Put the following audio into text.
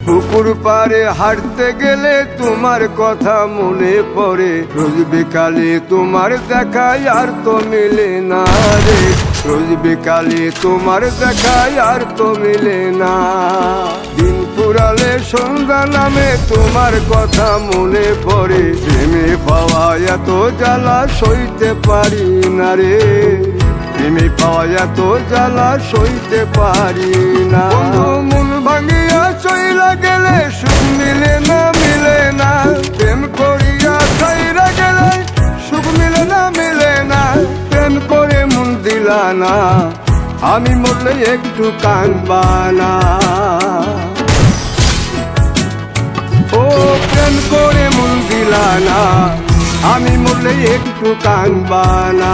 পুকুর পাড়ে হাঁটতে গেলে তোমার কথা মনে পড়ে, রোজ বিকালে তোমার দেখায় আর তো মিলে না রে, রোজ বিকালে তোমার দেখায় আর তো মিলে না। দিন ফুরালে সন্ধ্যা নামে তোমার কথা মনে পড়ে, প্রেমে পাওয়া এত জ্বালা সইতে পারি না রে, প্রেমে পাওয়া এত জ্বালা সইতে পারি না। মন ভাঙিয়া চইলা গেলে সুখ মিলে না, মিলে না, প্রেম করিয়া ছাইরা গেলে সুখ মিলে না, মিলে না, প্রেম করে মন দিলা না, আমি মরলে একটু কাঁদবা না। ও প্রেম করে মন দিলা না, আমি মরলে একটু কাঁদবা না।